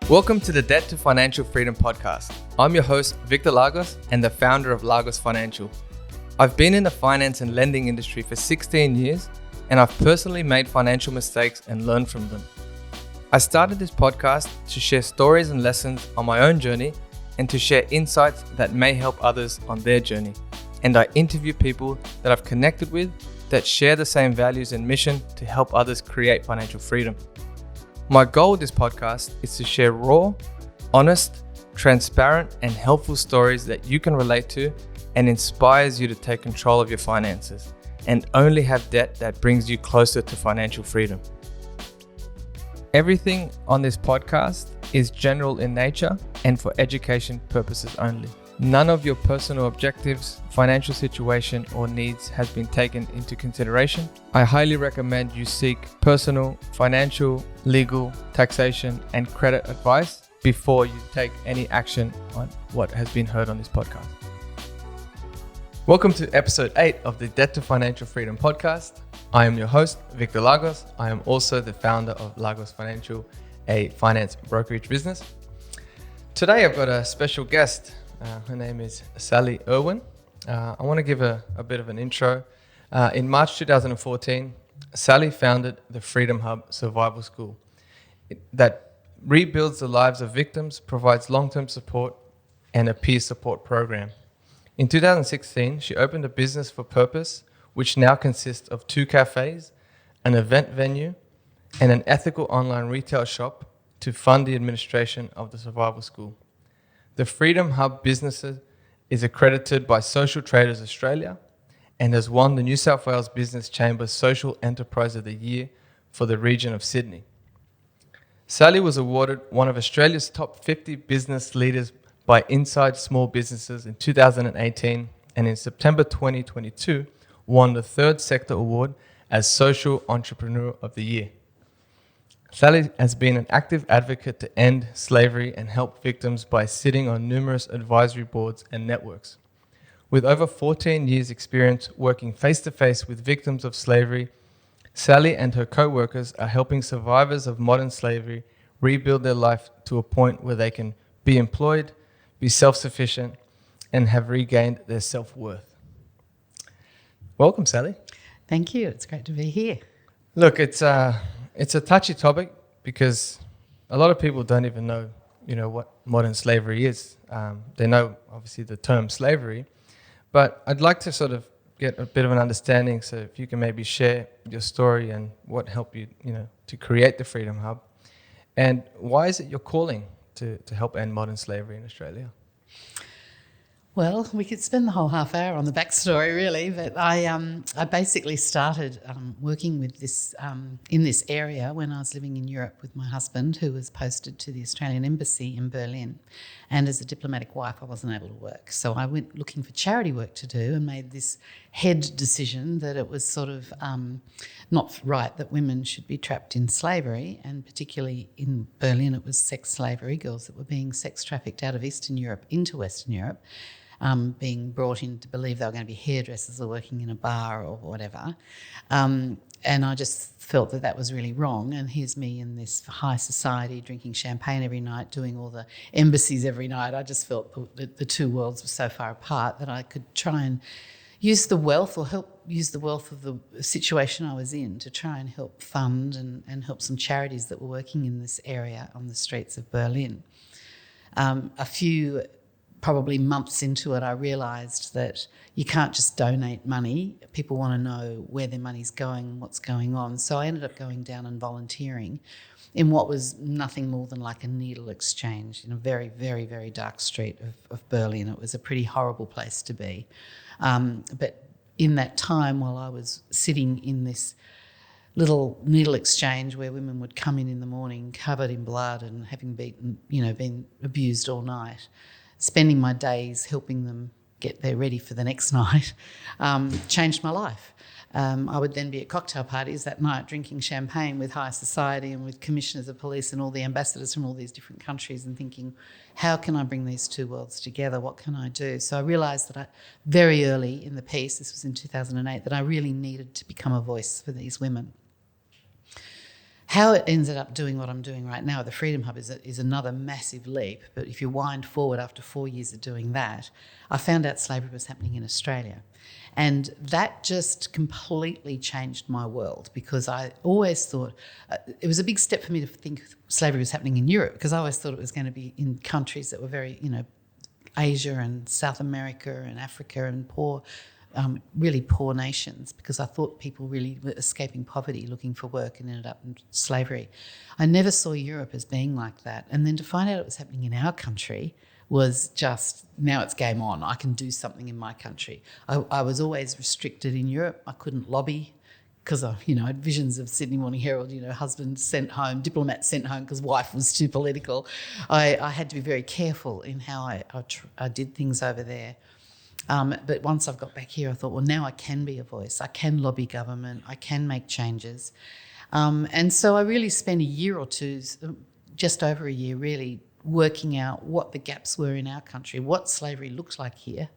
Welcome to the Debt to Financial Freedom podcast. I'm your host, Victor Lagos, and the founder of Lagos Financial. I've been in the finance and lending industry for 16 years, and I've personally made financial mistakes and learned from them. I started this podcast to share stories and lessons on my own journey and to share insights that may help others on their journey. And I interview people that I've connected with that share the same values and mission to help others create financial freedom. My goal with this podcast is to share raw, honest, transparent, and helpful stories that you can relate to and inspires you to take control of your finances and only have debt that brings you closer to financial freedom. Everything on this podcast is general in nature and for education purposes only. None of your personal objectives, financial situation, or needs has been taken into consideration. I highly recommend you seek personal, financial, legal, taxation, and credit advice before you take any action on what has been heard on this podcast. Welcome to episode 8 of the Debt to Financial Freedom podcast. I am your host, Victor Lagos. I am also the founder of Lagos Financial, a finance brokerage business. Today I've got a special guest. Her name is Sally Irwin. I want to give a bit of an intro. In March 2014, Sally founded the Freedom Hub Survival School that rebuilds the lives of victims, provides long-term support, and a peer support program. In 2016, she opened a business for purpose, which now consists of 2 cafes, an event venue, and an ethical online retail shop to fund the administration of the Survival School. The Freedom Hub businesses is accredited by Social Traders Australia and has won the New South Wales Business Chamber's Social Enterprise of the Year for the region of Sydney. Sally was awarded one of Australia's top 50 business leaders by Inside Small Businesses in 2018, and in September 2022 won the 3rd Sector Award as Social Entrepreneur of the Year. Sally has been an active advocate to end slavery and help victims by sitting on numerous advisory boards and networks. With over 14 years' experience working face-to-face with victims of slavery, Sally and her co-workers are helping survivors of modern slavery rebuild their life to a point where they can be employed, be self-sufficient, and have regained their self-worth. Welcome, Sally. Thank you. It's great to be here. Look, it's a touchy topic because a lot of people don't even know, what modern slavery is. They know, obviously, the term slavery, but I'd like to sort of get a bit of an understanding. So if you can maybe share your story and what helped you, to create the Freedom Hub, and why is it your calling to help end modern slavery in Australia? Well, we could spend the whole half hour on the backstory, really, but I basically started working with this in this area when I was living in Europe with my husband, who was posted to the Australian Embassy in Berlin. And as a diplomatic wife, I wasn't able to work. So I went looking for charity work to do and made this head decision that it was sort of not right that women should be trapped in slavery, and particularly in Berlin it was sex slavery, girls that were being sex trafficked out of Eastern Europe into Western Europe. Being brought in to believe they were going to be hairdressers or working in a bar or whatever. And I just felt that was really wrong. And here's me in this high society, drinking champagne every night, doing all the embassies every night. I just felt that the two worlds were so far apart that I could try and use the wealth or help use the wealth of the situation I was in to try and help fund and help some charities that were working in this area on the streets of Berlin. A few probably months into it, I realised that you can't just donate money. People want to know where their money's going, what's going on. So I ended up going down and volunteering in what was nothing more than like a needle exchange in a very, very, very dark street of Berlin. It was a pretty horrible place to be. But in that time, while I was sitting in this little needle exchange where women would come in the morning covered in blood and having been abused all night, spending my days helping them get there ready for the next night, changed my life. I would then be at cocktail parties that night drinking champagne with high society and with commissioners of police and all the ambassadors from all these different countries and thinking, how can I bring these two worlds together? What can I do? So I realised that very early in the piece, this was in 2008, that I really needed to become a voice for these women. How it ended up doing what I'm doing right now at the Freedom Hub is another massive leap. But if you wind forward after 4 years of doing that, I found out slavery was happening in Australia. And that just completely changed my world, because I always thought it was a big step for me to think slavery was happening in Europe, because I always thought it was going to be in countries that were very, Asia and South America and Africa and poor, really poor nations, because I thought people really were escaping poverty, looking for work, and ended up in slavery. I never saw Europe as being like that. And then to find out it was happening in our country was just, now it's game on. I can do something in my country. I was always restricted in Europe. I couldn't lobby because I had visions of Sydney Morning Herald, husband sent home, diplomat sent home because wife was too political. I had to be very careful in how I did things over there. But once I've got back here, I thought, well, now I can be a voice. I can lobby government. I can make changes. And so I really spent a year or two, just over a year, really working out what the gaps were in our country, what slavery looks like here.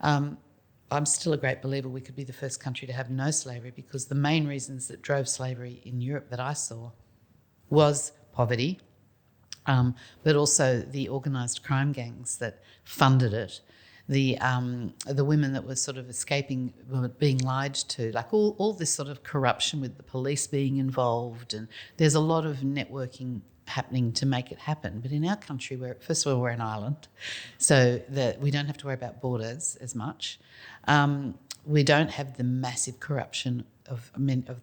I'm still a great believer we could be the first country to have no slavery, because the main reasons that drove slavery in Europe that I saw was poverty, but also the organised crime gangs that funded it, the women that were sort of escaping, were being lied to, like all this sort of corruption with the police being involved, and there's a lot of networking happening to make it happen. But in our country, first of all, we're an island, so that we don't have to worry about borders as much. We don't have the massive corruption of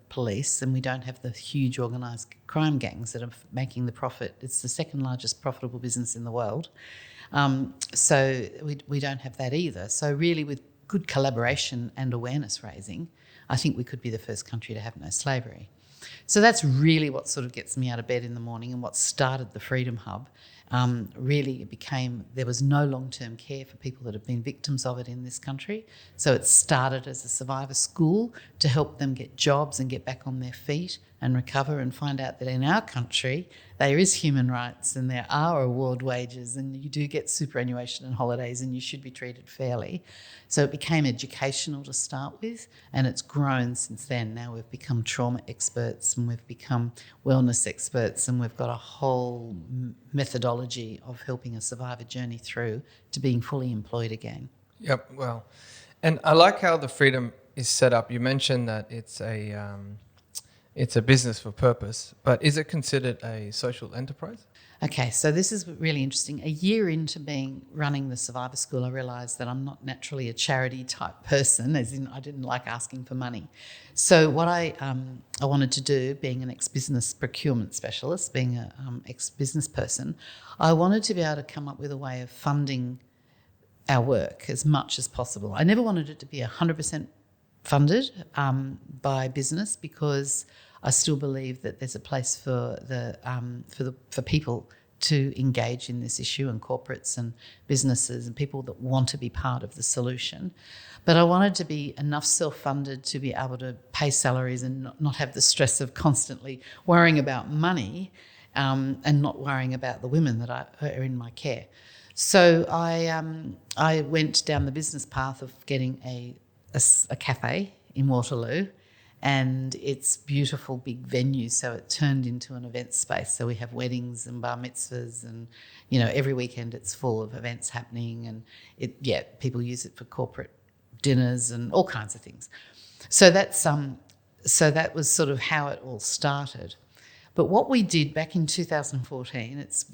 police, and we don't have the huge organised crime gangs that are making the profit. It's the second largest profitable business in the world. So we don't have that either. So really, with good collaboration and awareness raising, I think we could be the first country to have no slavery. So that's really what sort of gets me out of bed in the morning, and what started the Freedom Hub. Really, it became, there was no long-term care for people that have been victims of it in this country. So it started as a survivor school to help them get jobs and get back on their feet and recover, and find out that in our country there is human rights and there are award wages, and you do get superannuation and holidays, and you should be treated fairly. So it became educational to start with, and it's grown since then. Now we've become trauma experts, and we've become wellness experts, and we've got a whole methodology of helping a survivor journey through to being fully employed again. Yep. Well, and I like how the Freedom is set up. You mentioned that it's a business for purpose, but is it considered a social enterprise? Okay, so this is really interesting. A year into running the Survivor School, I realised that I'm not naturally a charity type person, as in I didn't like asking for money. So what I wanted to do, being an ex-business procurement specialist, being an ex-business person, I wanted to be able to come up with a way of funding our work as much as possible. I never wanted it to be 100% funded by business, because I still believe that there's a place for people to engage in this issue, and corporates and businesses and people that want to be part of the solution. But I wanted to be enough self-funded to be able to pay salaries and not have the stress of constantly worrying about money, and not worrying about the women that are in my care. So I went down the business path of getting a cafe in Waterloo, and it's beautiful big venue, so it turned into an event space. So we have weddings and bar mitzvahs, and every weekend it's full of events happening, and people use it for corporate dinners and all kinds of things. So that was sort of how it all started. But what we did back in 2014, it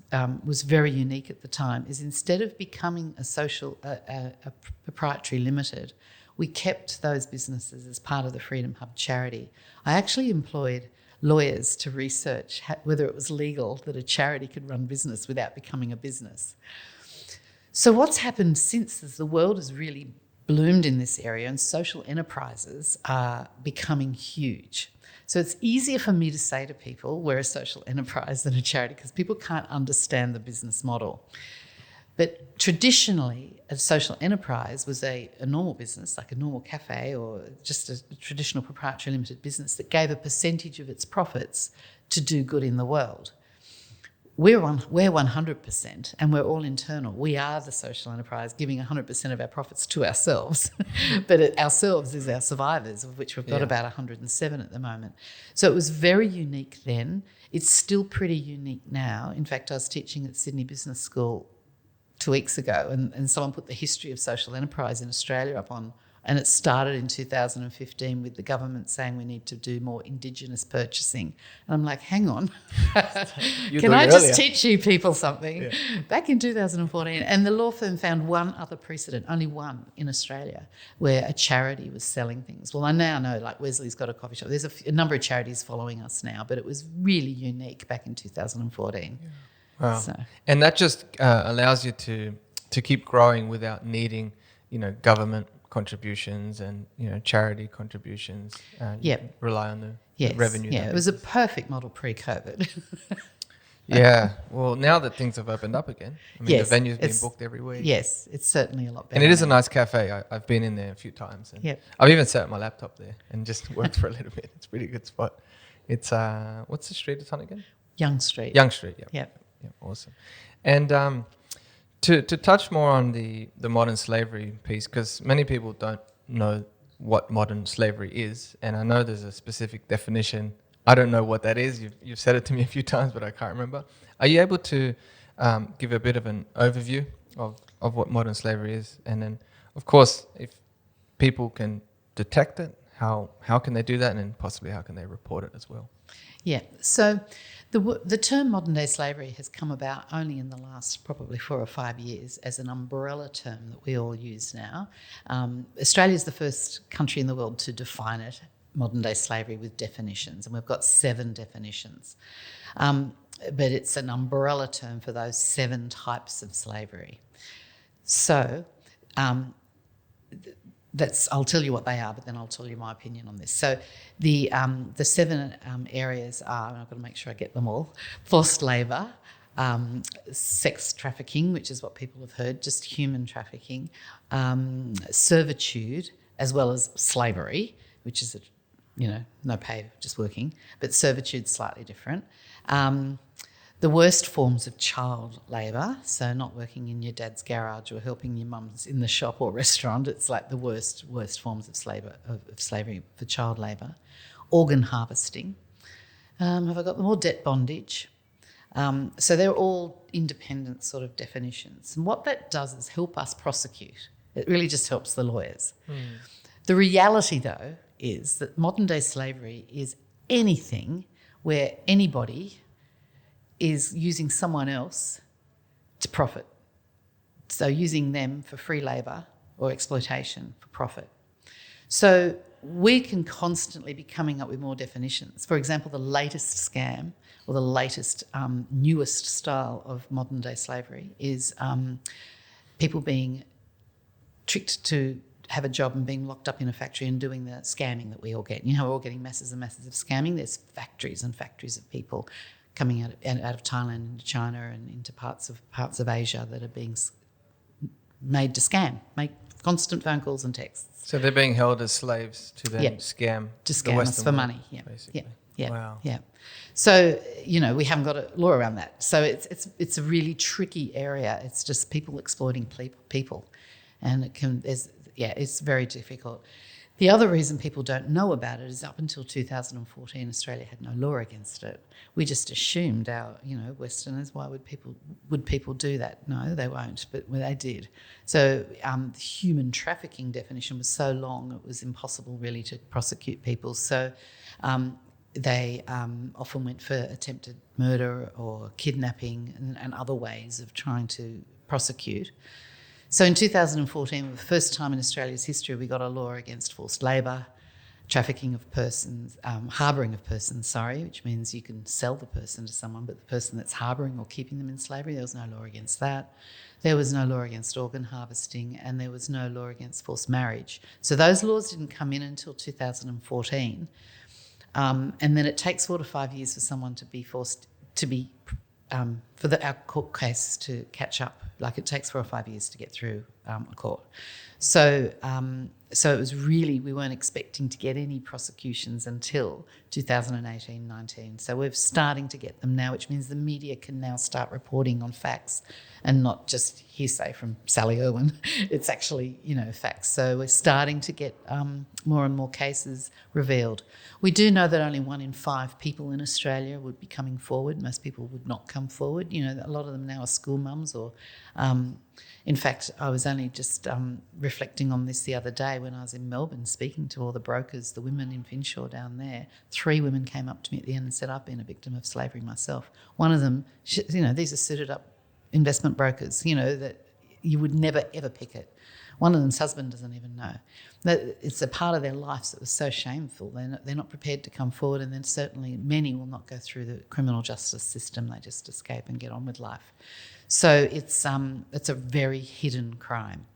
was very unique at the time, is instead of becoming a proprietary limited, we kept those businesses as part of the Freedom Hub charity. I actually employed lawyers to research whether it was legal that a charity could run business without becoming a business. So what's happened since is the world has really bloomed in this area, and social enterprises are becoming huge. So it's easier for me to say to people we're a social enterprise than a charity, because people can't understand the business model. But traditionally, a social enterprise was a normal business, like a normal cafe or just a traditional proprietary limited business that gave a percentage of its profits to do good in the world. we're 100%, and we're all internal. We are the social enterprise, giving 100% of our profits to ourselves. But ourselves is our survivors, of which we've got about 107 at the moment. So it was very unique then. It's still pretty unique now. In fact, I was teaching at Sydney Business School 2 weeks ago, and someone put the history of social enterprise in Australia up on, and it started in 2015 with the government saying we need to do more Indigenous purchasing. And I'm like, hang on, can I just teach you people something? Yeah. Back in 2014, and the law firm found one other precedent, only one in Australia, where a charity was selling things. Well, I now know, like Wesley's got a coffee shop. There's a number of charities following us now, but it was really unique back in 2014. Yeah. Wow. So. And that just allows you to keep growing without needing, government contributions and charity contributions. You can rely on the revenue. Yeah, it was a perfect model pre-COVID. Yeah, well, now that things have opened up again, the venue's been booked every week. Yes, it's certainly a lot better. And it is a nice cafe. I've been in there a few times. And I've even set up my laptop there and just worked for a little bit. It's a really good spot. It's what's the street it's on again? Young Street. Young Street. Yeah. Yeah, awesome. And to touch more on the modern slavery piece, because many people don't know what modern slavery is, and I know there's a specific definition. I don't know what that is. You've said it to me a few times, but I can't remember. Are you able to give a bit of an overview of what modern slavery is? And then, of course, if people can detect it, how can they do that, and then possibly how can they report it as well? Yeah, so the term modern day slavery has come about only in the last probably 4 or 5 years as an umbrella term that we all use now. Australia is the first country in the world to define it, modern day slavery, with definitions, and we've got 7 definitions. But it's an umbrella term for those 7 types of slavery. So I'll tell you what they are, but then I'll tell you my opinion on this. So the 7 areas are, and I've got to make sure I get them all: forced labour, sex trafficking, which is what people have heard, just human trafficking, servitude, as well as slavery, which is no pay, just working, but servitude's slightly different. The worst forms of child labour, so not working in your dad's garage or helping your mum's in the shop or restaurant. It's like the worst forms of slavery for child labour. Organ harvesting. Have I got them all? Debt bondage. So they're all independent sort of definitions. And what that does is help us prosecute. It really just helps the lawyers. The reality, though, is that modern day slavery is anything where anybody is using someone else to profit. So using them for free labour or exploitation for profit. So we can constantly be coming up with more definitions. For example, the latest scam or the latest newest style of modern day slavery is people being tricked to have a job and being locked up in a factory and doing the scamming that we all get. We're all getting masses and masses of scamming. There's factories and factories of people coming out of Thailand into China and into parts of Asia that are being made to scam, make constant phone calls and texts. So they're being held as slaves to then scam us for money. Yeah, basically. Yeah. Wow. Yeah. So we haven't got a law around that. So it's a really tricky area. It's just people exploiting people, and it's very difficult. The other reason people don't know about it is up until 2014, Australia had no law against it. We just assumed Westerners, why would people do that? No, they won't, but they did. So the human trafficking definition was so long, it was impossible really to prosecute people. So they often went for attempted murder or kidnapping and other ways of trying to prosecute. So in 2014, for the first time in Australia's history, we got a law against forced labour, trafficking of persons, harbouring of persons, which means you can sell the person to someone, but the person that's harbouring or keeping them in slavery, there was no law against that. There was no law against organ harvesting, and there was no law against forced marriage. So those laws didn't come in until 2014. And then it takes 4 to 5 years for someone to be forced to be, our court case to catch up. Like it takes 4 or 5 years to get through a court. So So it was really, we weren't expecting to get any prosecutions until 2018-19. So we're starting to get them now, which means the media can now start reporting on facts and not just hearsay from Sally Irwin. It's actually, facts. So we're starting to get more and more cases revealed. We do know that only 1 in 5 people in Australia would be coming forward. Most people would not come forward. A lot of them now are school mums or... in fact, I was only just reflecting on this the other day when I was in Melbourne speaking to all the brokers, the women in Finshaw down there. 3 women came up to me at the end and said, I've been a victim of slavery myself. One of them, these are suited up investment brokers, that you would never, ever pick it. One of them's husband doesn't even know. That it's a part of their lives that was so shameful. They're not prepared to come forward, and then certainly many will not go through the criminal justice system. They just escape and get on with life. So it's a very hidden crime.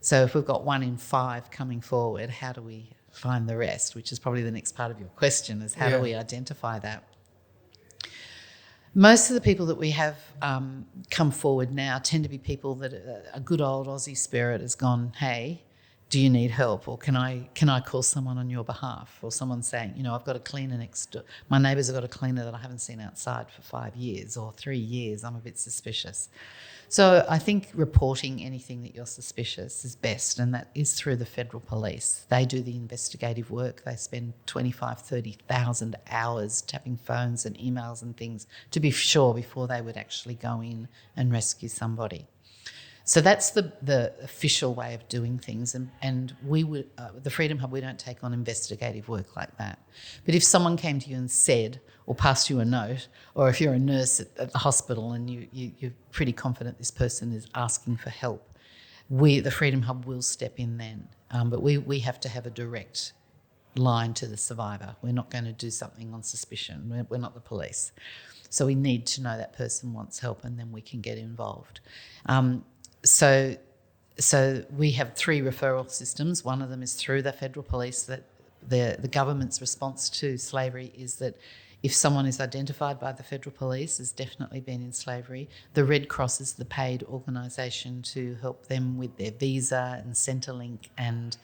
So if we've got 1 in 5 coming forward, how do we find the rest? Which is probably the next part of your question, is how do we identify that? Most of the people that we have come forward now tend to be people that a good old Aussie spirit has gone, hey, do you need help, or can I call someone on your behalf? Or someone saying, I've got a cleaner next door. My neighbours have got a cleaner that I haven't seen outside for 5 years or 3 years. I'm a bit suspicious. So I think reporting anything that you're suspicious is best, and that is through the federal police. They do the investigative work. They spend 25,000, 30,000 hours tapping phones and emails and things to be sure before they would actually go in and rescue somebody. So that's the official way of doing things, and we would the Freedom Hub, we don't take on investigative work like that. But if someone came to you and said, or passed you a note, or if you're a nurse at the hospital and you're pretty confident this person is asking for help, the Freedom Hub will step in then. But we have to have a direct line to the survivor. We're not going to do something on suspicion. We're not the police. So we need to know that person wants help, and then we can get involved. So we have 3 referral systems. One of them is through the federal police. That the government's response to slavery is that if someone is identified by the federal police as definitely been in slavery, the Red Cross is the paid organisation to help them with their visa and Centrelink and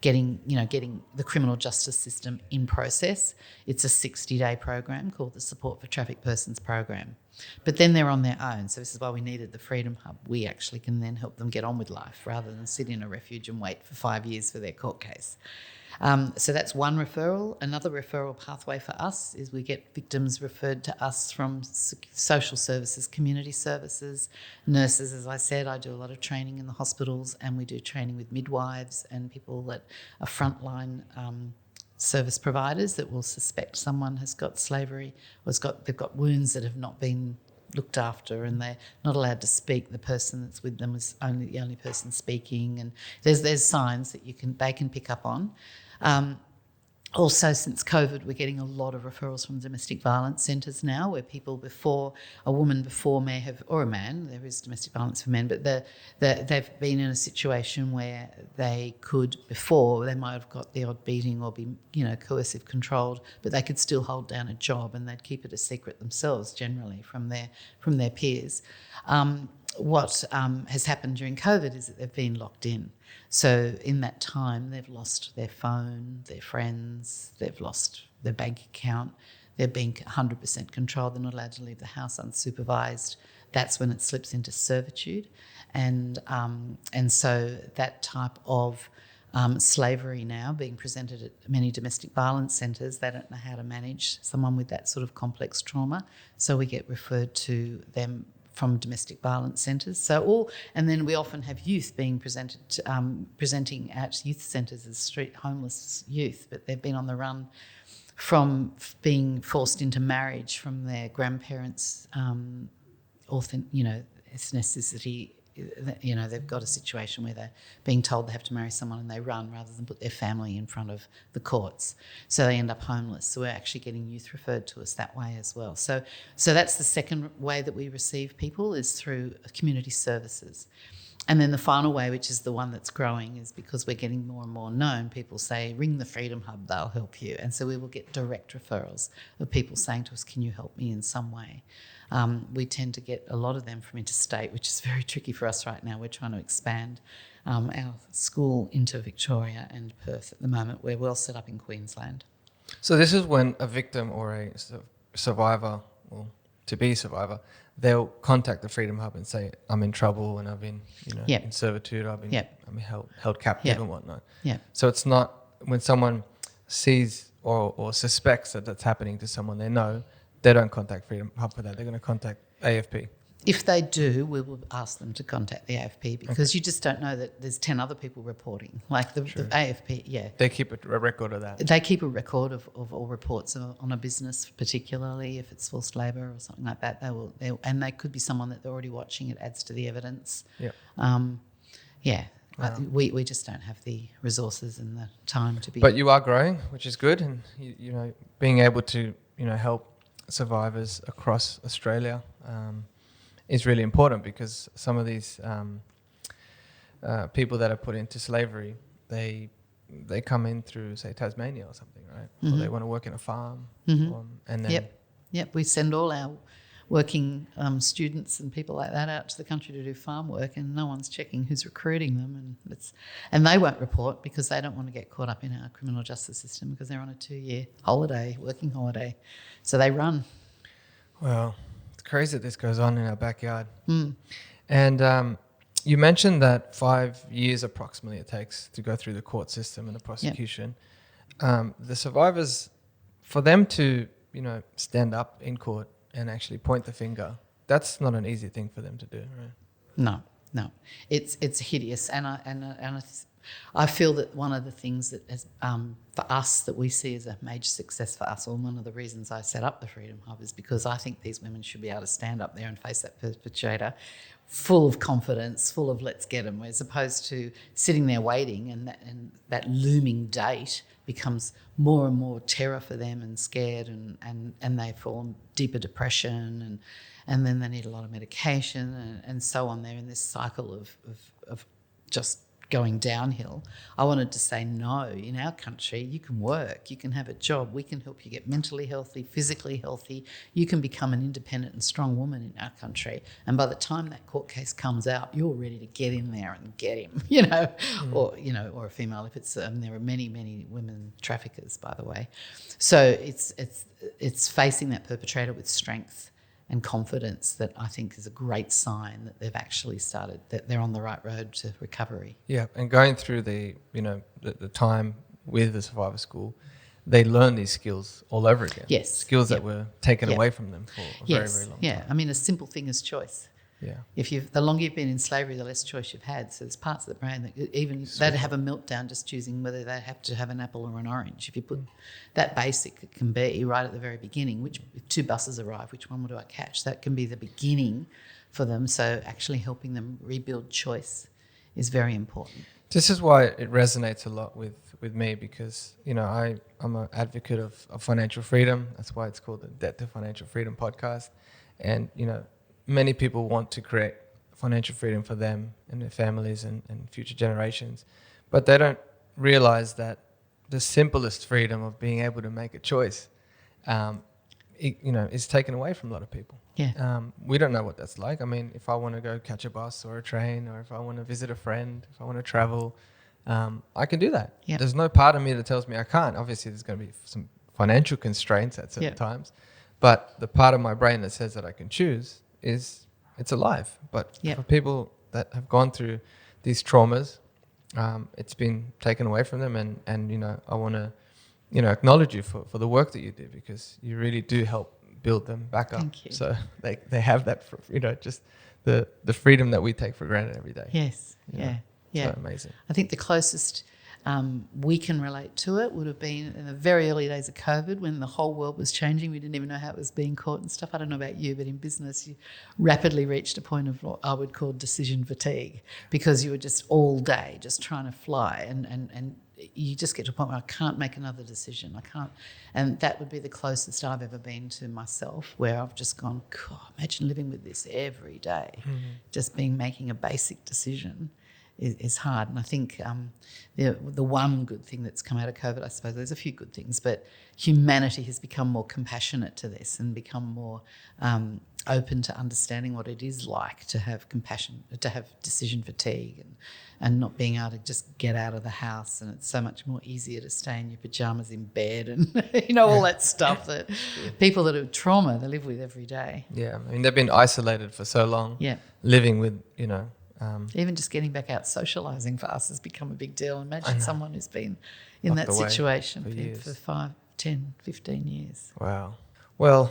getting the criminal justice system in process. It's a 60-day program called the Support for Trafficked Persons program. But then they're on their own. So this is why we needed the Freedom Hub. We actually can then help them get on with life rather than sit in a refuge and wait for 5 years for their court case. So that's one referral. Another referral pathway for us is we get victims referred to us from social services, community services, nurses. As I said, I do a lot of training in the hospitals, and we do training with midwives and people that are frontline service providers that will suspect someone has got slavery or they've got wounds that have not been looked after, and they're not allowed to speak. The person that's with them is the only person speaking, and there's signs that they can pick up on. Also, since COVID, we're getting a lot of referrals from domestic violence centres now, where a woman before may have, or a man, there is domestic violence for men, but they've been in a situation where they might have got the odd beating or be, coercive controlled, but they could still hold down a job, and they'd keep it a secret themselves, generally, from their peers. What has happened during COVID is that they've been locked in. So in that time, they've lost their phone, their friends, they've lost their bank account. They're being 100% controlled. They're not allowed to leave the house unsupervised. That's when it slips into servitude. And so that type of slavery now being presented at many domestic violence centres, they don't know how to manage someone with that sort of complex trauma. So we get referred to them from domestic violence centres. And then we often have youth being presenting at youth centres as street homeless youth, but they've been on the run from being forced into marriage from their grandparents' ethnicity. They've got a situation where they're being told they have to marry someone and they run rather than put their family in front of the courts. So they end up homeless. So we're actually getting youth referred to us that way as well. So that's the second way that we receive people, is through community services. And then the final way, which is the one that's growing, is because we're getting more and more known. People say, ring the Freedom Hub, they'll help you. And so we will get direct referrals of people saying to us, can you help me in some way? We tend to get a lot of them from interstate, which is very tricky for us right now. We're trying to expand our school into Victoria and Perth at the moment. We're well set up in Queensland. So this is when a victim or a survivor, or to-be survivor, they'll contact the Freedom Hub and say, I'm in trouble and I've been, in servitude, I've been held captive and whatnot. Yeah. So it's not when someone sees or suspects that that's happening to someone they know, they don't contact Freedom Hub for that. They're going to contact AFP. If they do, we will ask them to contact the AFP because you just don't know that there's 10 other people reporting. Like the AFP, They keep a record of that. They keep a record of all reports on a business, particularly if it's forced labour or something like that. And they could be someone that they're already watching. It adds to the evidence. Yeah. Wow. We just don't have the resources and the time to be. But you are growing, which is good, and being able to help survivors across Australia is really important because some of these people that are put into slavery, they come in through, say, Tasmania or something, right? Mm-hmm. Or they want to work in a farm, and then Yep. We send all our working students and people like that out to the country to do farm work, and no one's checking who's recruiting them, and they won't report because they don't want to get caught up in our criminal justice system because they're on a 2-year working holiday, so they run. Well, it's crazy that this goes on in our backyard. And you mentioned that 5 years approximately it takes to go through the court system and the prosecution. The survivors, for them to stand up in court and actually point the finger, that's not an easy thing for them to do, right? No, it's hideous, and I feel that one of the things that is, for us that we see as a major success for us, or one of the reasons I set up the Freedom Hub, is because I think these women should be able to stand up there and face that perpetrator full of confidence, full of let's get them, as opposed to sitting there waiting, and that looming date becomes more and more terror for them and scared, and they fall in deeper depression, and then they need a lot of medication and so on. They're in this cycle of just going downhill. I wanted to say, no, in our country you can work, you can have a job, we can help you get mentally healthy, physically healthy, you can become an independent and strong woman in our country, and by the time that court case comes out you're ready to get in there and get him, or a female if it's there are many women traffickers, by the way. So it's facing that perpetrator with strength and confidence that I think is a great sign that they've actually started, that they're on the right road to recovery. Yeah, and going through the time with the survivor school, they learn these skills all over again. Yes. Skills that were taken away from them for a very, very long time. I mean, a simple thing is choice. Yeah. The longer you've been in slavery, the less choice you've had. So there's parts of the brain that they'd have a meltdown just choosing whether they have to have an apple or an orange. If you put that basic, it can be right at the very beginning, if 2 buses arrive, which one do I catch? That can be the beginning for them. So actually helping them rebuild choice is very important. This is why it resonates a lot with me because, I'm an advocate of financial freedom. That's why it's called the Debt to Financial Freedom podcast. And, many people want to create financial freedom for them and their families and future generations, but they don't realize that the simplest freedom of being able to make a choice, is taken away from a lot of people. Yeah. We don't know what that's like. I mean, if I want to go catch a bus or a train, or if I want to visit a friend, if I want to travel, I can do that. Yep. There's no part of me that tells me I can't. Obviously, there's going to be some financial constraints at certain times, but the part of my brain that says that I can choose it's alive. But for people that have gone through these traumas, it's been taken away from them, and I want to acknowledge you for the work that you do, because you really do help build them back up. Thank you. So they have that, just the freedom that we take for granted every day. Yes. Yeah. So amazing. I think the closest we can relate to it would have been in the very early days of COVID when the whole world was changing. We didn't even know how it was being caught and stuff. I don't know about you, but in business, you rapidly reached a point of what I would call decision fatigue, because you were just all day just trying to fly, and you just get to a point where I can't make another decision. I can't. And that would be the closest I've ever been to myself, where I've just gone, God, imagine living with this every day, just making a basic decision. Is hard. And I think the one good thing that's come out of COVID, I suppose there's a few good things, but humanity has become more compassionate to this and become more open to understanding what it is like to have compassion, to have decision fatigue, and not being able to just get out of the house. And it's so much more easier to stay in your pajamas in bed and all that stuff that people that have trauma they live with every day. Yeah, I mean, they've been isolated for so long. Yeah, living with even just getting back out socialising for us has become a big deal. Imagine someone who's been in that situation for 5, 10, 15 years. Wow. Well,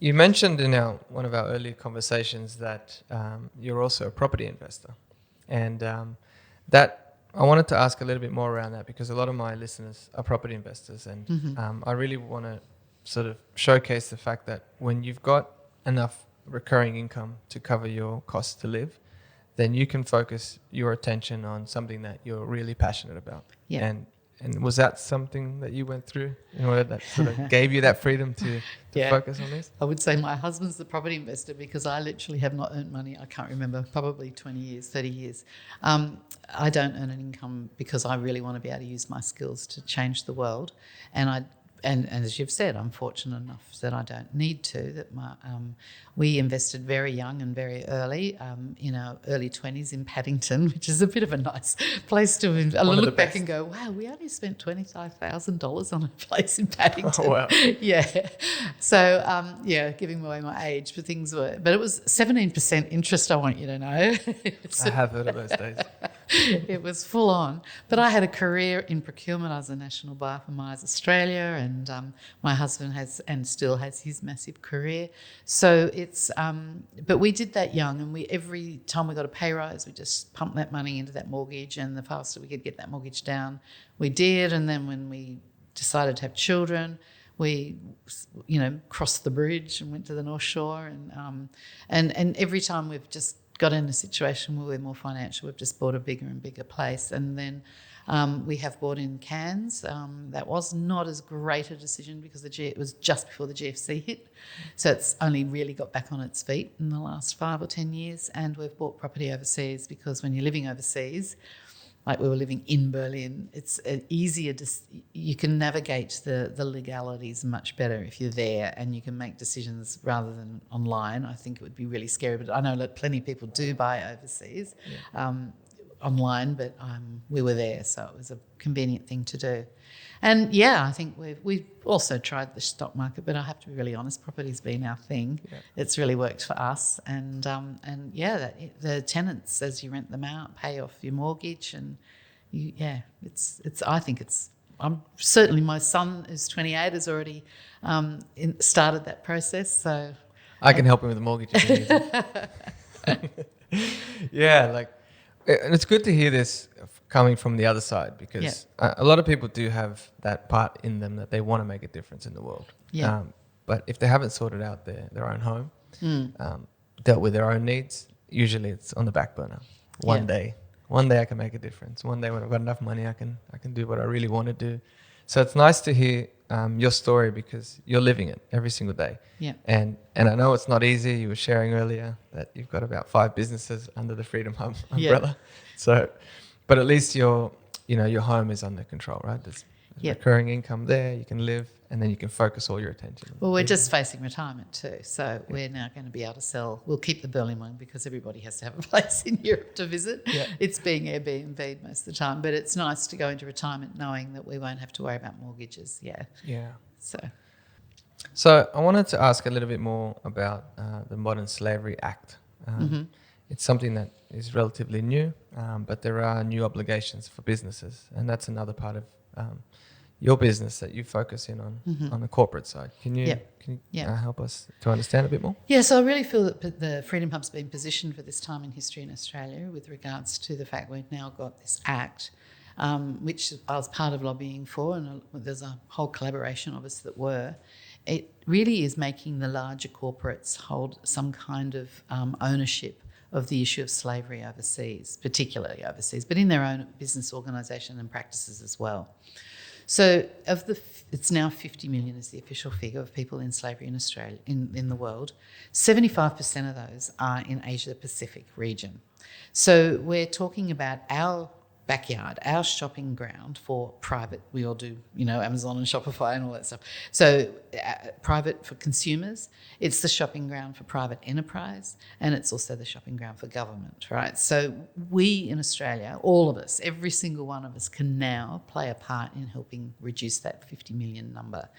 you mentioned in one of our earlier conversations that you're also a property investor. And that I wanted to ask a little bit more around that, because a lot of my listeners are property investors. And I really want to sort of showcase the fact that when you've got enough recurring income to cover your costs to live, then you can focus your attention on something that you're really passionate about. Yeah. And was that something that you went through in order that sort of gave you that freedom to focus on this? I would say my husband's the property investor, because I literally have not earned money. I can't remember, probably 20 years, 30 years. I don't earn an income because I really want to be able to use my skills to change the world. And as you've said, I'm fortunate enough that I don't need to. That we invested very young and very early, in our early 20s in Paddington, which is a bit of a nice place to invest. I look back and go, wow, we only spent $25,000 on a place in Paddington. Oh, wow. Yeah. So, giving away my age, but it was 17% interest, I want you to know. I have heard of those days. It was full on. But I had a career in procurement. I was a national buyer for Myers Australia, and my husband has and still has his massive career. So it's, but we did that young, and every time we got a pay rise, we just pumped that money into that mortgage, and the faster we could get that mortgage down, we did. And then when we decided to have children, we, crossed the bridge and went to the North Shore, and every time we've just got in a situation where we're more financial, we've just bought a bigger and bigger place. And then we have bought in Cairns. That was not as great a decision because it was just before the GFC hit. So it's only really got back on its feet in the last 5 or 10 years. And we've bought property overseas because when you're living overseas, like we were living in Berlin, it's easier you can navigate the legalities much better if you're there, and you can make decisions rather than online. I think it would be really scary, but I know that plenty of people do buy overseas online, but we were there, so it was a convenient thing to do. And I think we've also tried the stock market, but I have to be really honest, property's been our thing. Yeah. It's really worked for us, and the tenants, as you rent them out, pay off your mortgage, and I think it's. I'm certainly, my son who's 28 has already started that process, so I can help him with the mortgage if he needs it. And it's good to hear this coming from the other side, because a lot of people do have that part in them that they want to make a difference in the world. Yeah. But if they haven't sorted out their own home, dealt with their own needs, usually it's on the back burner. One day I can make a difference. One day when I've got enough money, I can do what I really want to do. So it's nice to hear your story, because you're living it every single day. Yeah. And I know it's not easy. You were sharing earlier that you've got about 5 businesses under the Freedom Hub umbrella. So, but at least your home is under control, right? There's recurring income there. You can live, and then you can focus all your attention. Well, we're just facing retirement too, so we're now going to be able to sell. We'll keep the Berlin one because everybody has to have a place in Europe to visit. Yeah. It's being Airbnb most of the time, but it's nice to go into retirement knowing that we won't have to worry about mortgages. Yeah. Yeah. So I wanted to ask a little bit more about the Modern Slavery Act. It's something that is relatively new, but there are new obligations for businesses, and that's another part of your business that you focus in on the corporate side. Can you help us to understand a bit more? Yeah, so I really feel that the Freedom Hub's been positioned for this time in history in Australia with regards to the fact we've now got this act which I was part of lobbying for, and there's a whole collaboration of us that were. It really is making the larger corporates hold some kind of ownership of the issue of slavery overseas, particularly overseas, but in their own business organisation and practices as well. So it's now 50 million is the official figure of people in slavery in Australia, in the world. 75% of those are in Asia Pacific region. So we're talking about our backyard, our shopping ground for private. We all do, Amazon and Shopify and all that stuff. So private for consumers, it's the shopping ground for private enterprise, and it's also the shopping ground for government, right? So we in Australia, all of us, every single one of us can now play a part in helping reduce that 50 million number.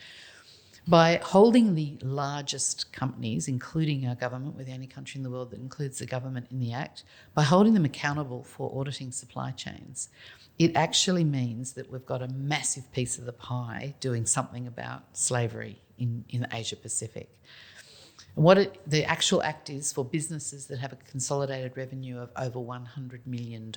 By holding the largest companies, including our government, we're the only country in the world that includes the government in the Act, by holding them accountable for auditing supply chains, it actually means that we've got a massive piece of the pie doing something about slavery in Asia Pacific. And the actual act is for businesses that have a consolidated revenue of over $100 million,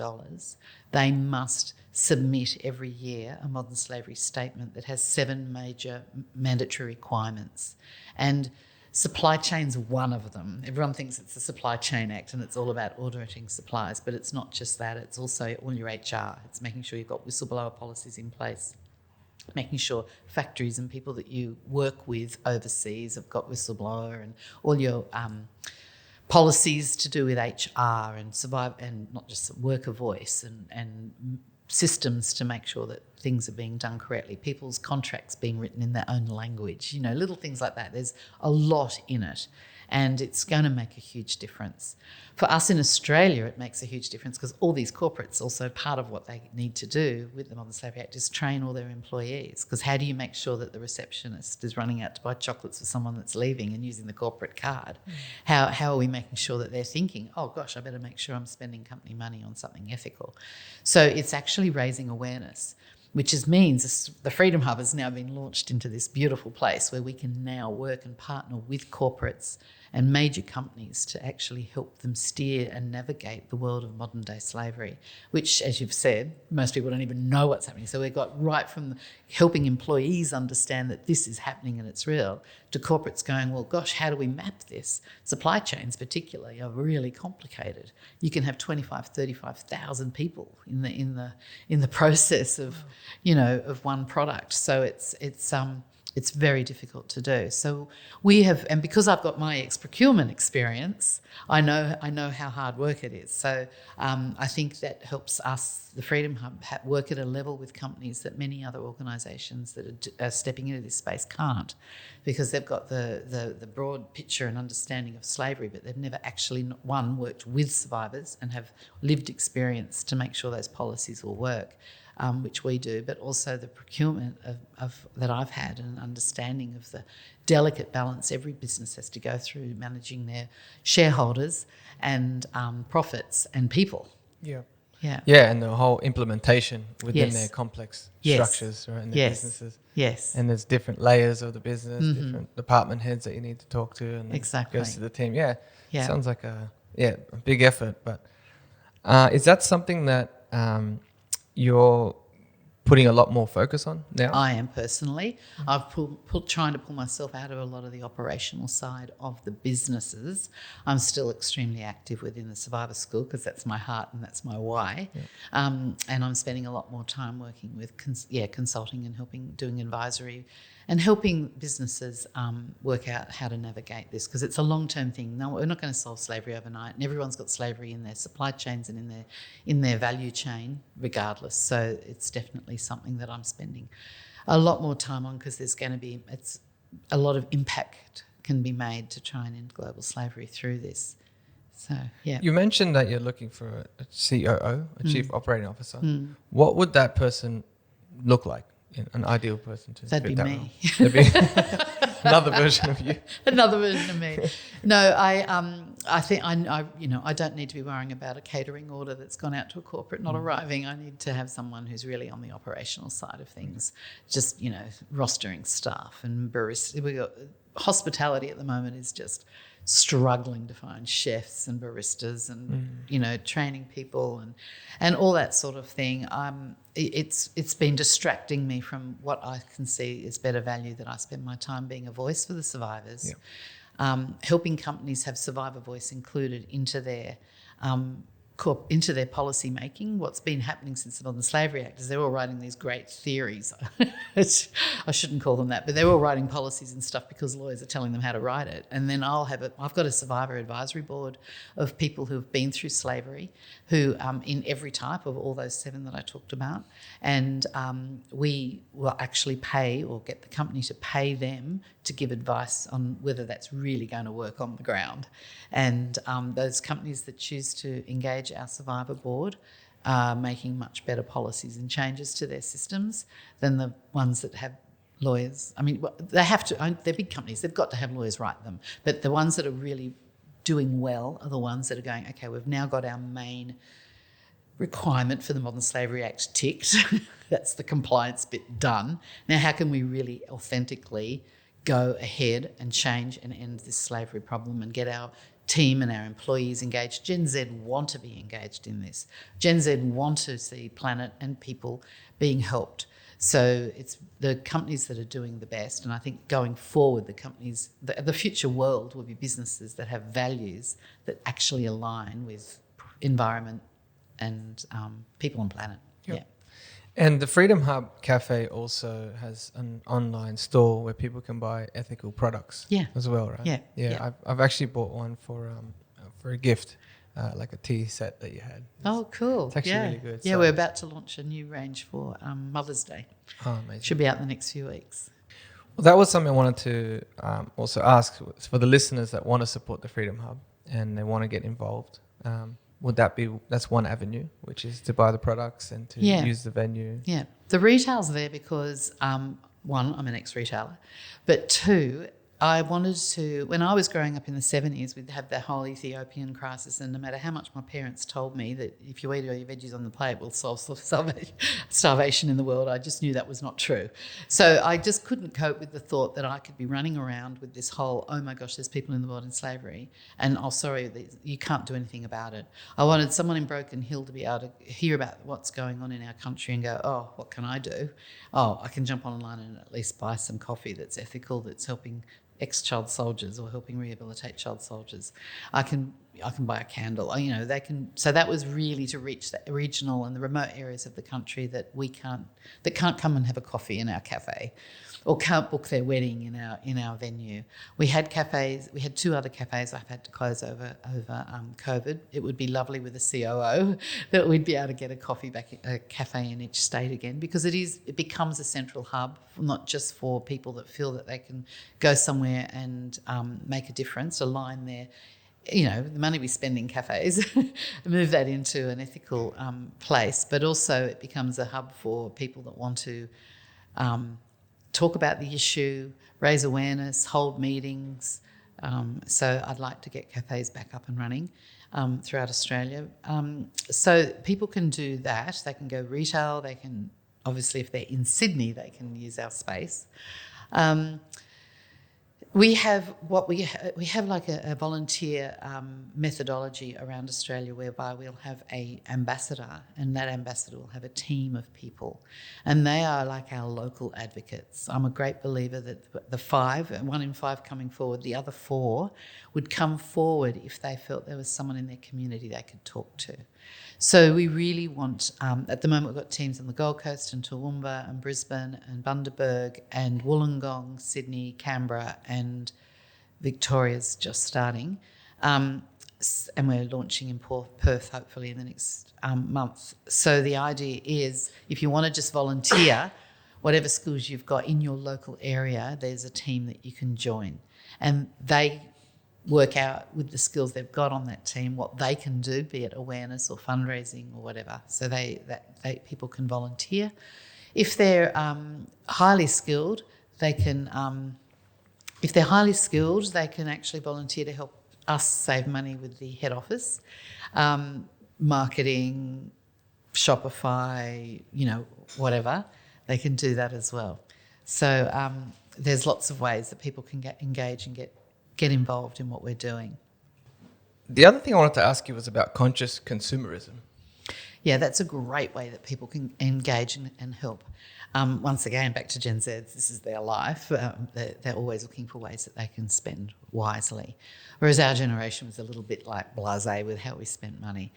they must submit every year a modern slavery statement that has 7 major mandatory requirements. And supply chain's one of them. Everyone thinks it's the Supply Chain Act and it's all about auditing supplies, but it's not just that. It's also all your HR. It's making sure you've got whistleblower policies in place, making sure factories and people that you work with overseas have got whistleblower, and all your policies to do with HR and survive, and not just worker voice, and systems to make sure that things are being done correctly, people's contracts being written in their own language, little things like that. There's a lot in it, and it's going to make a huge difference. For us in Australia, it makes a huge difference because all these corporates, also part of what they need to do with the Modern Slavery Act is train all their employees, because how do you make sure that the receptionist is running out to buy chocolates for someone that's leaving and using the corporate card? How are we making sure that they're thinking, oh gosh, I better make sure I'm spending company money on something ethical? So it's actually raising awareness, which means the Freedom Hub has now been launched into this beautiful place where we can now work and partner with corporates and major companies to actually help them steer and navigate the world of modern day slavery, which, as you've said, most people don't even know what's happening. So we've got right from helping employees understand that this is happening and it's real, to corporates going, well, gosh, how do we map this? Supply chains particularly are really complicated. You can have 25,000, 35,000 people in the process of, of one product. So it's very difficult to do. So we have, and because I've got my procurement experience, I know how hard work it is. So I think that helps us, the Freedom Hub, work at a level with companies that many other organisations that are stepping into this space can't, because they've got the broad picture and understanding of slavery, but they've never actually, worked with survivors and have lived experience to make sure those policies will work. Which we do, but also the procurement of that I've had, and an understanding of the delicate balance every business has to go through managing their shareholders and profits and people. Yeah. Yeah. Yeah, and the whole implementation within Yes. their complex Yes. structures, right, in their businesses. Yes. And there's different layers of the business, different department heads that you need to talk to, and then Exactly. goes to the team. Yeah. Yeah. Sounds like a big effort. But is that something that you're putting a lot more focus on now? I am personally. I've trying to pull myself out of a lot of the operational side of the businesses. I'm still extremely active within the Survivor School because that's my heart and that's my why. Yeah. And I'm spending a lot more time working with consulting and doing advisory and helping businesses work out how to navigate this, because it's a long-term thing. No, we're not going to solve slavery overnight, and everyone's got slavery in their supply chains and in their value chain regardless. So it's definitely something that I'm spending a lot more time on, because there's going to be a lot of impact can be made to try and end global slavery through this. So, yeah. You mentioned that you're looking for a COO, a Chief Operating Officer. What would that person look like? An ideal person to That'd fit be that me. role? That'd be another version of you. Another version of me. No, I think I don't need to be worrying about a catering order that's gone out to a corporate not arriving. I need to have someone who's really on the operational side of things, just rostering staff and barista. We got hospitality at the moment is just struggling to find chefs and baristas and training people and all that sort of thing. It's been distracting me from what I can see is better value, that I spend my time being a voice for the survivors, helping companies have survivor voice included into their policy making. What's been happening since the Modern Slavery Act is they're all writing these great theories. I shouldn't call them that, but they're all writing policies and stuff because lawyers are telling them how to write it. And then I've got a survivor advisory board of people who have been through slavery, who in every type of all those 7 that I talked about, and we will actually pay or get the company to pay them to give advice on whether that's really going to work on the ground. And those companies that choose to engage our survivor board are making much better policies and changes to their systems than the ones that have lawyers. I mean, they have to. They're big companies. They've got to have lawyers write them. But the ones that are really doing well are the ones that are going, okay, we've now got our main requirement for the Modern Slavery Act ticked. That's the compliance bit done. Now, how can we really authentically go ahead and change and end this slavery problem and get our team and our employees engaged? Gen Z want to be engaged in this. Gen Z want to see planet and people being helped. So it's the companies that are doing the best, and I think going forward, the future world will be businesses that have values that actually align with environment and people and planet. Yep. Yeah. And the Freedom Hub Cafe also has an online store where people can buy ethical products as well, right? Yeah. I've actually bought one for a gift, like a tea set that you had. Oh, cool. It's actually really good. Yeah, so. we're about to launch a new range for Mother's Day. Oh, amazing. Should be out in the next few weeks. Well, that was something I wanted to also ask for the listeners that want to support the Freedom Hub and they want to get involved. That's one avenue, which is to buy the products and to use the venue? Yeah. The retail's there because, one, I'm an ex-retailer, but two, I wanted to, when I was growing up in the 70s, we'd have the whole Ethiopian crisis, and no matter how much my parents told me that if you eat all your veggies on the plate, we'll solve starvation in the world, I just knew that was not true. So I just couldn't cope with the thought that I could be running around with this whole, oh my gosh, there's people in the world in slavery, and oh, sorry, you can't do anything about it. I wanted someone in Broken Hill to be able to hear about what's going on in our country and go, oh, what can I do? Oh, I can jump online and at least buy some coffee that's ethical, that's helping ex-child soldiers or helping rehabilitate child soldiers. I can buy a candle. They can. So that was really to reach the regional and the remote areas of the country that can't come and have a coffee in our cafe, or can't book their wedding in our venue. We had cafes. We had 2 other cafes I've had to close over COVID. It would be lovely with a COO that we'd be able to get a coffee back, a cafe in each state again, because it becomes a central hub, not just for people that feel that they can go somewhere and make a difference, align their, the money we spend in cafes, move that into an ethical place, but also it becomes a hub for people that want to talk about the issue, raise awareness, hold meetings. So I'd like to get cafes back up and running throughout Australia. So people can do that. They can go retail. They can, obviously, if they're in Sydney, they can use our space. We have like a volunteer methodology around Australia whereby we'll have an ambassador, and that ambassador will have a team of people, and they are like our local advocates. I'm a great believer that the 5, 1 in 5 coming forward, the other 4 would come forward if they felt there was someone in their community they could talk to. So we really want, at the moment we've got teams on the Gold Coast and Toowoomba and Brisbane and Bundaberg and Wollongong, Sydney, Canberra and Victoria's just starting. And we're launching in Perth hopefully in the next month. So the idea is if you want to just volunteer, whatever skills you've got in your local area, there's a team that you can join. And they work out with the skills they've got on that team what they can do, be it awareness or fundraising or whatever. So people can volunteer. If they're highly skilled, they can. If they're highly skilled, they can actually volunteer to help us save money with the head office, marketing, Shopify, whatever. They can do that as well. So there's lots of ways that people can engage and get get involved in what we're doing. The other thing I wanted to ask you was about conscious consumerism. Yeah, that's a great way that people can engage and help. Once again, back to Gen Z, this is their life. They're always looking for ways that they can spend wisely, whereas our generation was a little bit like blasé with how we spent money.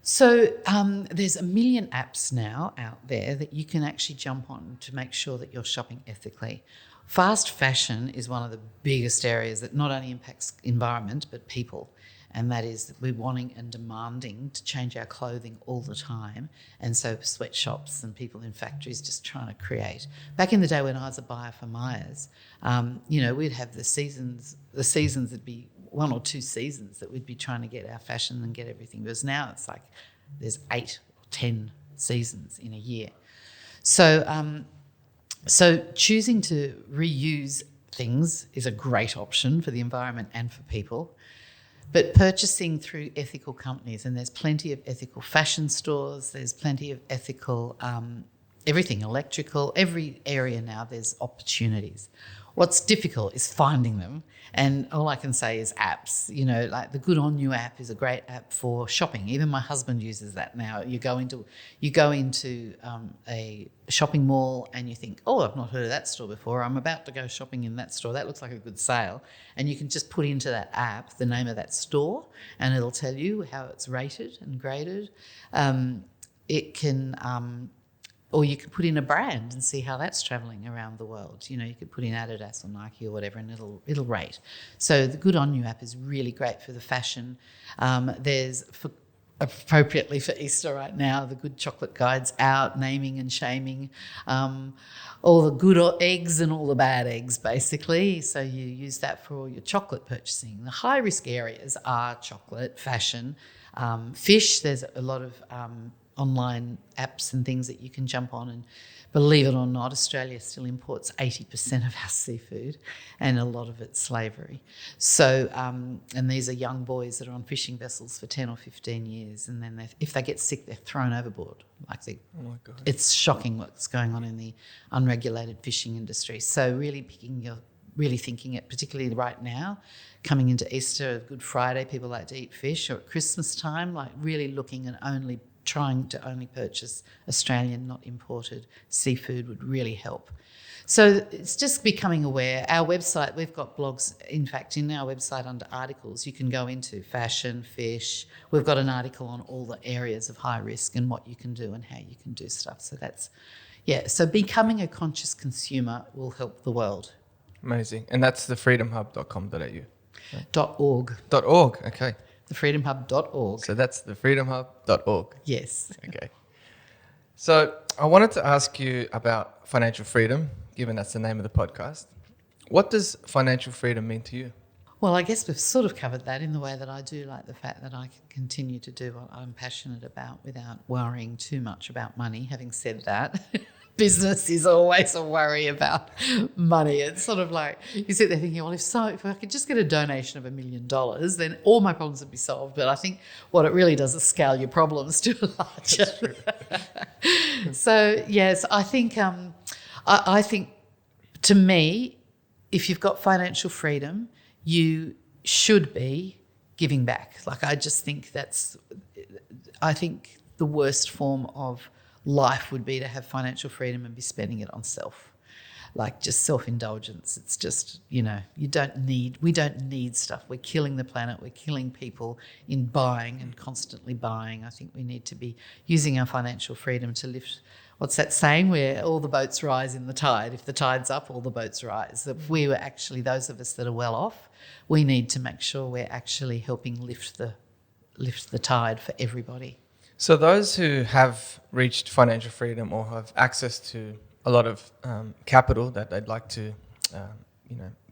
So there's a million apps now out there that you can actually jump on to make sure that you're shopping ethically. Fast fashion is one of the biggest areas that not only impacts environment but people. And that is that we're wanting and demanding to change our clothing all the time. And so sweatshops and people in factories just trying to create. Back in the day when I was a buyer for Myers, we'd have the seasons would be 1 or 2 seasons that we'd be trying to get our fashion and get everything. Whereas now it's like there's 8 or 10 seasons in a year. So choosing to reuse things is a great option for the environment and for people. But purchasing through ethical companies, and there's plenty of ethical fashion stores, there's plenty of ethical everything, electrical, every area now there's opportunities. What's difficult is finding them, and all I can say is apps. Like the Good On You app is a great app for shopping. Even my husband uses that now. You go into a shopping mall and you think, oh, I've not heard of that store before. I'm about to go shopping in that store. That looks like a good sale. And you can just put into that app the name of that store and it'll tell you how it's rated and graded. Or you could put in a brand and see how that's travelling around the world. You could put in Adidas or Nike or whatever and it'll rate. So the Good On You app is really great for the fashion. There's, appropriately for Easter right now, the Good Chocolate Guide's out, naming and shaming all the good eggs and all the bad eggs, basically. So you use that for all your chocolate purchasing. The high-risk areas are chocolate, fashion, fish. There's a lot of online apps and things that you can jump on, and believe it or not, Australia still imports 80% of our seafood and a lot of it's slavery. So, and these are young boys that are on fishing vessels for 10 or 15 years, and then if they get sick, they're thrown overboard. Oh my God. It's shocking what's going on in the unregulated fishing industry. So really thinking it, particularly right now, coming into Easter, Good Friday, people like to eat fish, or at Christmas time, like really looking and trying to only purchase Australian, not imported seafood would really help. So it's just becoming aware. Our website, we've got blogs, in fact, in our website under articles, you can go into fashion, fish. We've got an article on all the areas of high risk and what you can do and how you can do stuff. So so becoming a conscious consumer will help the world. Amazing. And that's thefreedomhub.com.au. Right? .org. .org, okay. Thefreedomhub.org. So that's thefreedomhub.org. Yes. Okay. So I wanted to ask you about financial freedom, given that's the name of the podcast. What does financial freedom mean to you? Well, I guess we've sort of covered that in the way that I do like the fact that I can continue to do what I'm passionate about without worrying too much about money. Having said that, business is always a worry about money. It's sort of like you sit there thinking, well, if I could just get a donation of $1 million, then all my problems would be solved. But I think what it really does is scale your problems to a larger. So yes, I think to me, if you've got financial freedom, you should be giving back. Like I think the worst form of life would be to have financial freedom and be spending it on self, like just self-indulgence. It's just, we don't need stuff. We're killing the planet. We're killing people in buying and constantly buying. I think we need to be using our financial freedom to lift, what's that saying, where all the boats rise in the tide. If the tide's up, all the boats rise. If we were actually, those of us that are well off, we need to make sure we're actually helping lift the tide for everybody. So those who have reached financial freedom or have access to a lot of capital that they'd like to,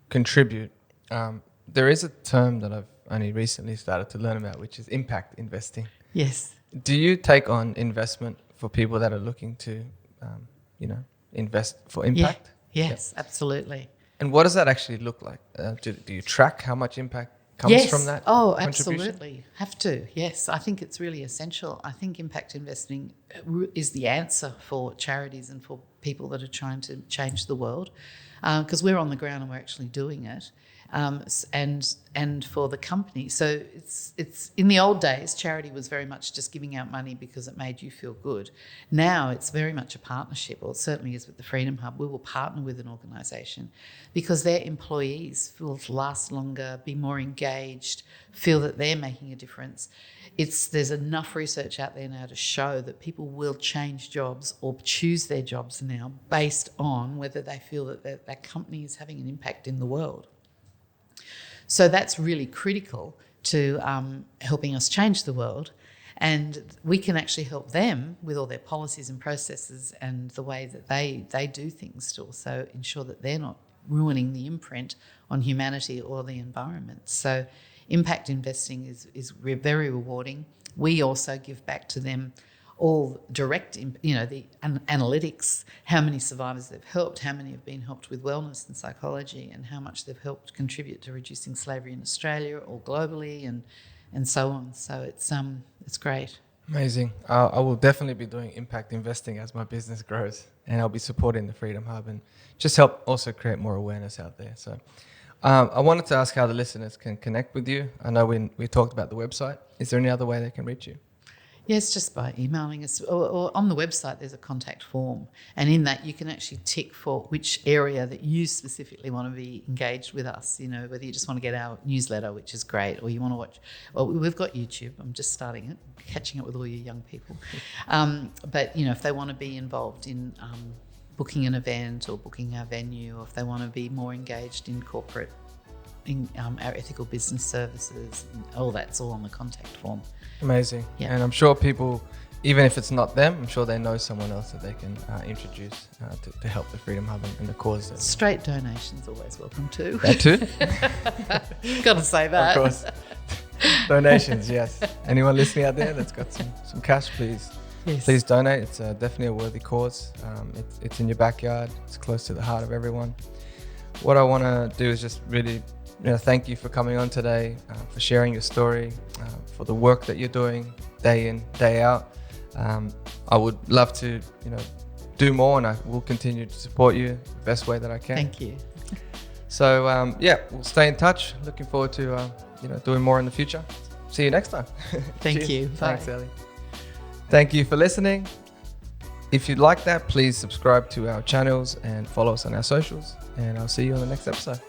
contribute, there is a term that I've only recently started to learn about, which is impact investing. Yes. Do you take on investment for people that are looking to, invest for impact? Yes, absolutely. And what does that actually look like? Do you track how much impact comes from that? Oh, absolutely. Have to. Yes, I think it's really essential. I think impact investing is the answer for charities and for people that are trying to change the world, because we're on the ground and we're actually doing it. and for the company. So it's in the old days, charity was very much just giving out money because it made you feel good. Now it's very much a partnership, or it certainly is with the Freedom Hub. We will partner with an organisation because their employees will last longer, be more engaged, feel that they're making a difference. There's enough research out there now to show that people will change jobs or choose their jobs now based on whether they feel that that company is having an impact in the world. So that's really critical to helping us change the world. And we can actually help them with all their policies and processes and the way that they do things to also ensure that they're not ruining the imprint on humanity or the environment. So impact investing is very rewarding. We also give back to them all direct, the analytics, how many survivors they've helped, how many have been helped with wellness and psychology, and how much they've helped contribute to reducing slavery in Australia or globally, and so on. So it's great. Amazing. I will definitely be doing impact investing as my business grows, and I'll be supporting the Freedom Hub and just help also create more awareness out there. So I wanted to ask how the listeners can connect with you. I know we talked about the website. Is there any other way they can reach you? Yes, just by emailing us. Or on the website, there's a contact form. And in that, you can actually tick for which area that you specifically want to be engaged with us. Whether you just want to get our newsletter, which is great, or you want to watch. Well, we've got YouTube. I'm just starting it, catching up with all you young people. But, if they want to be involved in booking an event or booking our venue, or if they want to be more engaged in corporate, in our ethical business services, and all that's all on the contact form. Amazing. Yeah. And I'm sure people, even if it's not them, I'm sure they know someone else that they can introduce to help the Freedom Hub and the cause. Straight donations always welcome too. That too? Got to say that. Of course. Donations, yes. Anyone listening out there that's got some cash, please. Yes. Please donate. It's definitely a worthy cause. It's in your backyard. It's close to the heart of everyone. What I want to do is just really thank you for coming on today, for sharing your story, for the work that you're doing day in, day out. I would love to, do more, and I will continue to support you the best way that I can. Thank you. So, we'll stay in touch. Looking forward to, doing more in the future. See you next time. Thank you. Bye. Thanks, Sally. Thank you for listening. If you'd like that, please subscribe to our channels and follow us on our socials. And I'll see you on the next episode.